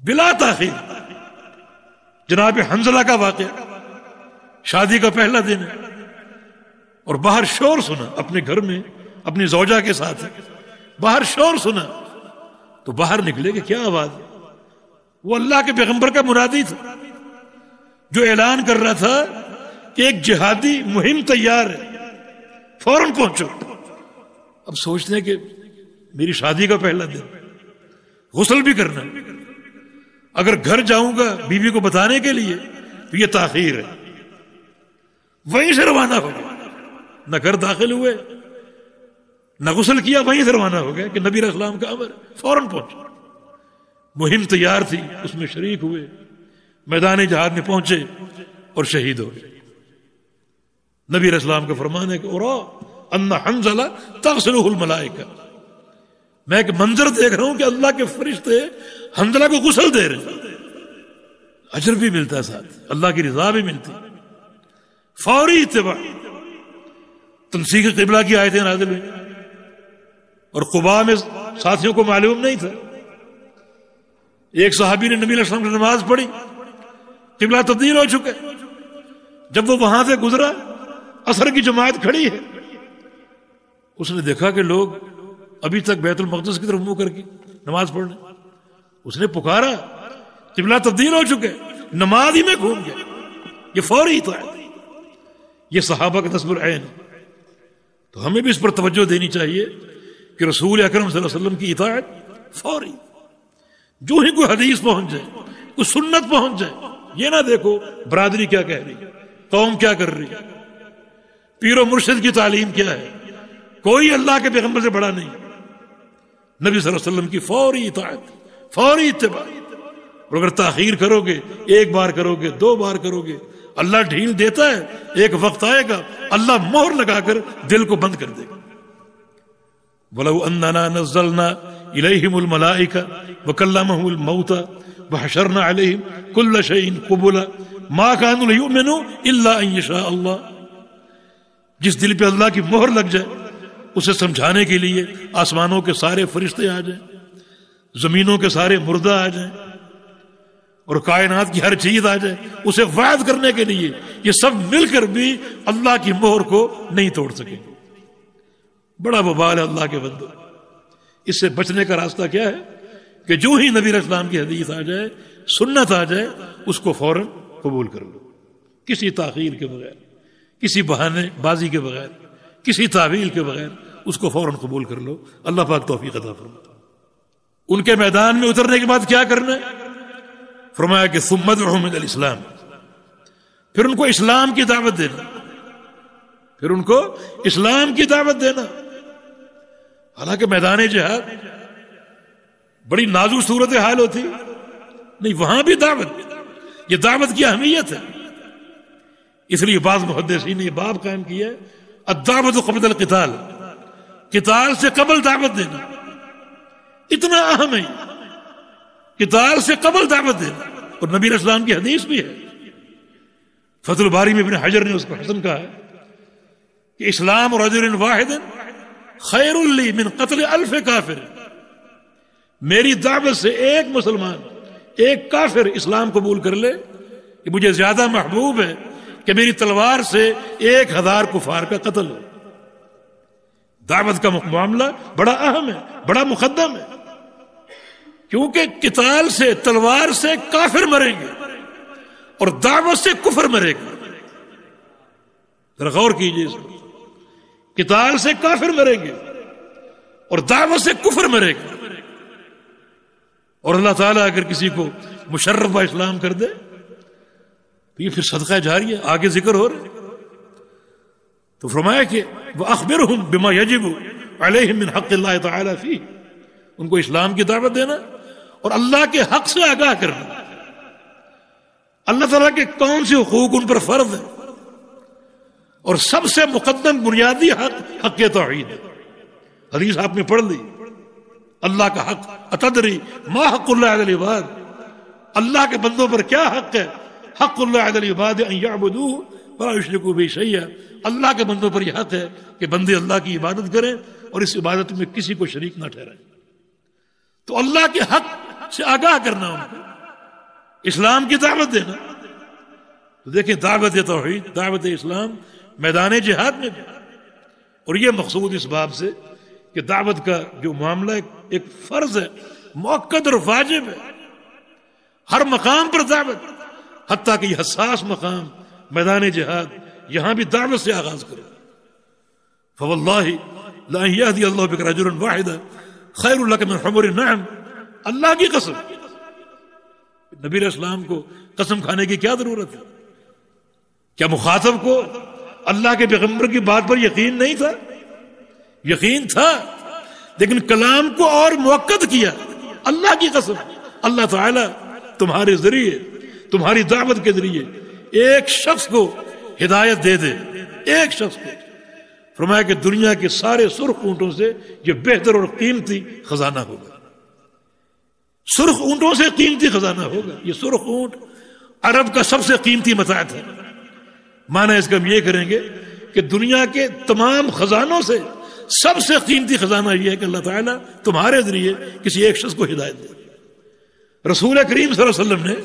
Speaker 1: بلا تاخیر. جناب حنظلہ کا واقعہ، شادی کا پہلا دن ہے اور باہر شور سنا، اپنے گھر میں اپنی زوجہ کے ساتھ باہر شور سنا تو باہر نکلے کہ کیا آواز ہے؟ وہ اللہ کے پیغمبر کا منادی تھا جو اعلان کر رہا تھا کہ ایک جہادی مہم تیار ہے، فوراً پہنچو۔ اب سوچتے ہیں کہ میری شادی کا پہلا دن، غسل بھی کرنا، اگر گھر جاؤں گا بیوی کو بتانے کے لیے تو یہ تاخیر ہے، وہیں سے روانہ ہو گیا، نہ گھر داخل ہوئے نہ غسل کیا، وہیں سے روانہ ہو گیا کہ نبی علیہ السلام کا امر، فوراً پہنچے۔ مہم تیار تھی، اس میں شریک ہوئے، میدان جہاد میں پہنچے اور شہید ہو گئے۔ نبی علیہ السلام کا فرمان ہے کہ اورا ان حنظلہ تغسلہ الملائکہ، میں ایک منظر دیکھ رہا ہوں کہ اللہ کے فرشتے حنظلہ کو غسل دے رہے ہیں، اجر بھی ملتا ہے، ساتھ اللہ کی رضا بھی ملتی۔ فوری اتباع، تنسیق قبلہ کی آیتیں نازل ہوئی، اور قباء میں ساتھیوں کو معلوم نہیں تھا۔ ایک صحابی نے نبی علیہ السلام کی نماز پڑھی، قبلہ تبدیل ہو چکے، جب وہ وہاں سے گزرا عصر کی جماعت کھڑی ہے، اس نے دیکھا کہ لوگ ابھی تک بیت المقدس کی طرف منہ کر کے نماز پڑھنے، اس نے پکارا، قبلہ تبدیل ہو چکے، نماز ہی میں گھوم گیا۔ یہ فوری اطاعت، یہ صحابہ کا نصب العین۔ تو ہمیں بھی اس پر توجہ دینی چاہیے کہ رسول اکرم صلی اللہ علیہ وسلم کی اطاعت فوری، جو ہی کوئی حدیث پہنچ جائے، کوئی سنت پہنچ جائے، یہ نہ دیکھو برادری کیا کہہ رہی، قوم کیا کر رہی، پیر و مرشد کی تعلیم کیا ہے، کوئی اللہ کے پیغمبر سے بڑا نہیں۔ نبی صلی اللہ علیہ وسلم کی فوری اطاعت، فوری اتباع۔ اور اگر تاخیر کرو گے، ایک بار کرو گے، دو بار کرو گے، اللہ ڈھیل دیتا ہے، ایک وقت آئے گا اللہ مہر لگا کر دل کو بند کر دے گا۔ وَلَوْ أَنَّنَا نَزَّلْنَا إِلَيْهِمُ الْمَلَائِكَةَ وَكَلَّمَهُمُ الْمَوْتَى وَحَشَرْنَا عَلَيْهِمْ كُلَّ شَيْءٍ قُبُلًا مَا كَانُوا لِيُؤْمِنُوا إِلَّا أَن يَشَاءَ اللَّهُ۔ جس دل پہ اللہ کی مہر لگ جائے، اسے سمجھانے کے لیے آسمانوں کے سارے فرشتے آ جائیں، زمینوں کے سارے مردہ آ جائیں، اور کائنات کی ہر چیز آ جائے، اسے وعد کرنے کے لیے یہ سب مل کر بھی اللہ کی مہر کو نہیں توڑ سکیں گے۔ بڑا وبال ہے اللہ کے بندو۔ اس سے بچنے کا راستہ کیا ہے کہ جو ہی نبی علیہ السلام کی حدیث آ جائے، سنت آ جائے، اس کو فوراً قبول کر لو، کسی تاخیر کے بغیر، کسی بہانے بازی کے بغیر، کسی تعویل کے بغیر اس کو فوراً قبول کر لو۔ اللہ پاک توفیق عطا فرمائے۔ ان کے میدان میں اترنے کے بعد کیا کرنا ہے؟ فرمایا کہ ثم ادعوهم الى الاسلام، پھر ان کو اسلام کی دعوت دینا، پھر ان کو اسلام کی دعوت دینا۔ حالانکہ میدان جہاد بڑی نازک صورت حال ہوتی نہیں، وہاں بھی دعوت، یہ دعوت کی اہمیت ہے۔ اس لیے بعض محدثین نے یہ باب قائم کیا ہے، الدعوت قبل القتال، قتال سے قبل دعوت دینا اتنا اہم ہے، قتال سے قبل دعوت دینا۔ اور نبی علیہ السلام کی حدیث بھی ہے، فتح الباری میں ابن حجر نے اس کو حسن کہا ہے کہ اسلام رجل واحد خیر لی من قتل 1000 کافر، میری دعوت سے ایک مسلمان، ایک کافر اسلام قبول کر لے، کہ مجھے زیادہ محبوب ہے کہ میری تلوار سے 1000 کفار کا قتل ہو۔ دعوت کا معاملہ بڑا اہم ہے، بڑا مقدم ہے، کیونکہ قتال سے، تلوار سے کافر مریں گے اور دعوت سے کفر مرے گا۔ ذرا غور کیجیے اس پر، قتال سے کافر مریں گے اور دعوت سے کفر مرے گا۔ اور اللہ تعالیٰ اگر کسی کو مشرف اسلام کر دے تو یہ پھر صدقہ جاریہ، آگے ذکر ہو رہا ہے۔ تو فرمایا کہ وَأَخْبِرْهُمْ بِمَا يَجِبُ عَلَيْهِمْ مِنْ حَقِّ اللَّهِ تَعَالَى فِيهِ، ان کو اسلام کی دعوت دینا اور اللہ کے حق سے آگاہ کرنا، اللہ تعالیٰ کے کون سے حقوق ان پر فرض ہیں، اور سب سے مقدم بنیادی حق حق توحید ہے۔ حدیث آپ نے پڑھ لی، اللہ کا حق، اتدری ما حق اللہ علی العباد، اللہ کے بندوں پر کیا حق ہے؟ حق اللہ علی العباد ان یعبدوہ ولا یشرکوا بہ شیئا، اللہ کے بندوں پر یہ حق ہے کہ بندے اللہ کی عبادت کریں اور اس عبادت میں کسی کو شریک نہ ٹھہرائیں۔ تو اللہ کے حق سے آگاہ کرنا، ان کو اسلام کی دعوت دینا۔ تو دیکھیں دعوت توحید، دعوت اسلام میدان جہاد میں بھی، اور یہ مقصود اس باب سے کہ دعوت کا جو معاملہ ایک فرض ہے، مؤکد اور واجب ہے، ہر مقام پر دعوت، حتیٰ کہ یہ حساس مقام میدان جہاد، یہاں بھی دعوت سے آغاز کرو۔ فواللہ لا یہدی اللہ بک رجلا واحدا خیر لک من حمر النعم، اللہ کی قسم، نبی علیہ السلام کو قسم کھانے کی کیا ضرورت ہے؟ کیا مخاطب کو اللہ کے پیغمبر کی بات پر یقین نہیں تھا؟ یقین تھا، لیکن کلام کو اور مؤکد کیا۔ اللہ کی قسم، اللہ تعالی تمہارے ذریعے، تمہاری دعوت کے ذریعے ایک شخص کو ہدایت دے دے، ایک شخص کو۔ فرمایا کہ دنیا کے سارے سرخ اونٹوں سے یہ بہتر اور قیمتی خزانہ ہوگا، سرخ اونٹوں سے قیمتی خزانہ ہوگا۔ یہ سرخ اونٹ عرب کا سب سے قیمتی متاع تھا۔ معنی اس کا ہم یہ کریں گے کہ دنیا کے تمام خزانوں سے سب سے قیمتی خزانہ یہ ہے کہ اللہ تعالیٰ تمہارے ذریعے کسی ایک شخص کو ہدایت دے۔ رسول کریم صلی اللہ علیہ وسلم نے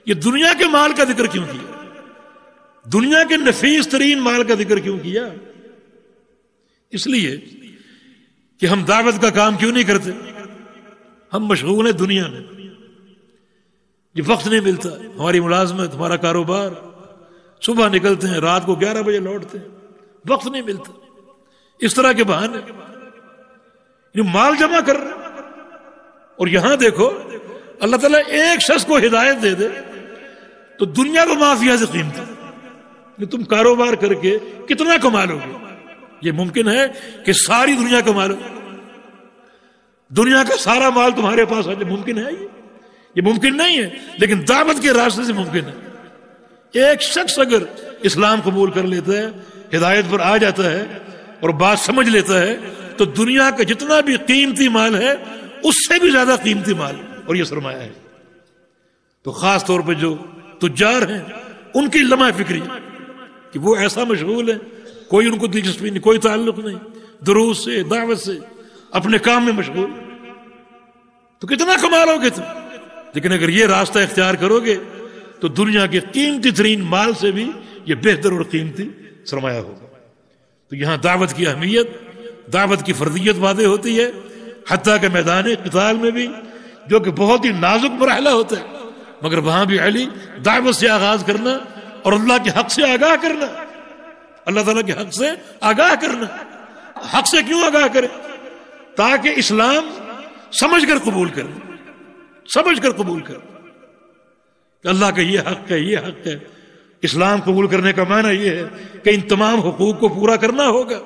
Speaker 1: یہ دنیا کے مال کا ذکر کیوں کیا؟ دنیا کے نفیس ترین مال کا ذکر کیوں کیا؟ اس لیے کہ ہم دعوت کا کام کیوں نہیں کرتے؟ ہم مشغول ہیں دنیا میں، یہ وقت نہیں ملتا، ہماری ملازمت، ہمارا کاروبار، صبح نکلتے ہیں رات کو 11 بجے لوٹتے ہیں، وقت نہیں ملتا، اس طرح کے بہانے، یہ مال جمع کر رہے ہیں۔ اور یہاں دیکھو اللہ تعالیٰ ایک شخص کو ہدایت دے دے تو دنیا کو مافیا سے قیمتی کہ تم کاروبار کر کے کتنا کما لو گے؟ یہ ممکن ہے کہ ساری دنیا کما لو، دنیا کا سارا مال تمہارے پاس آ جائے؟ ممکن ہے یہ ممکن نہیں ہے، لیکن دعوت کے راستے سے ممکن ہے۔ ایک شخص اگر اسلام قبول کر لیتا ہے، ہدایت پر آ جاتا ہے اور بات سمجھ لیتا ہے، تو دنیا کا جتنا بھی قیمتی مال ہے اس سے بھی زیادہ قیمتی مال اور یہ سرمایہ ہے۔ تو خاص طور پہ جو تجار ہیں ان کی لمحہ فکری کہ وہ ایسا مشغول ہے، کوئی ان کو دلچسپی نہیں، کوئی تعلق نہیں، دروس سے، دعوت سے، اپنے کام میں مشغول، تو کتنا کما لو گے تم؟ لیکن اگر یہ راستہ اختیار کرو گے تو دنیا کے قیمتی ترین مال سے بھی یہ بہتر اور قیمتی سرمایہ ہوگا۔ تو یہاں دعوت کی اہمیت، دعوت کی فرضیت واضح ہوتی ہے، حتیٰ کہ میدان قتال میں بھی، جو کہ بہت ہی نازک مرحلہ ہوتا ہے، مگر وہاں بھی علی دعوت سے آغاز کرنا اور اللہ کے حق سے آگاہ کرنا، اللہ تعالیٰ کے حق سے آگاہ کرنا۔ حق سے کیوں آگاہ کرے؟ تاکہ اسلام سمجھ کر قبول کرے، سمجھ کر قبول کرے کہ اللہ کا یہ حق ہے، یہ حق ہے۔ اسلام قبول کرنے کا معنی یہ ہے کہ ان تمام حقوق کو پورا کرنا ہوگا،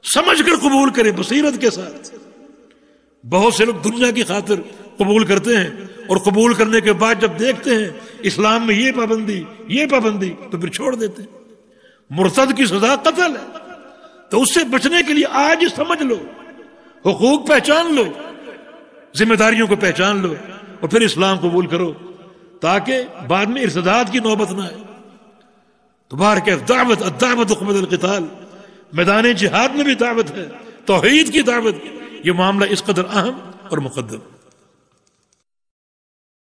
Speaker 1: سمجھ کر قبول کرے، بصیرت کے ساتھ۔ بہت سے لوگ دنیا کی خاطر قبول کرتے ہیں اور قبول کرنے کے بعد جب دیکھتے ہیں اسلام میں یہ پابندی، یہ پابندی، تو پھر چھوڑ دیتے ہیں۔ مرتد کی سزا قتل ہے، تو اس سے بچنے کے لیے آج سمجھ لو، حقوق پہچان لو، ذمہ داریوں کو پہچان لو، اور پھر اسلام قبول کرو، تاکہ بعد میں ارتداد کی نوبت نہ آئے۔ تو دعوت الدعوت قبل القتال، میدان جہاد میں بھی دعوت ہے، توحید کی دعوت، یہ معاملہ اس قدر اہم اور مقدم۔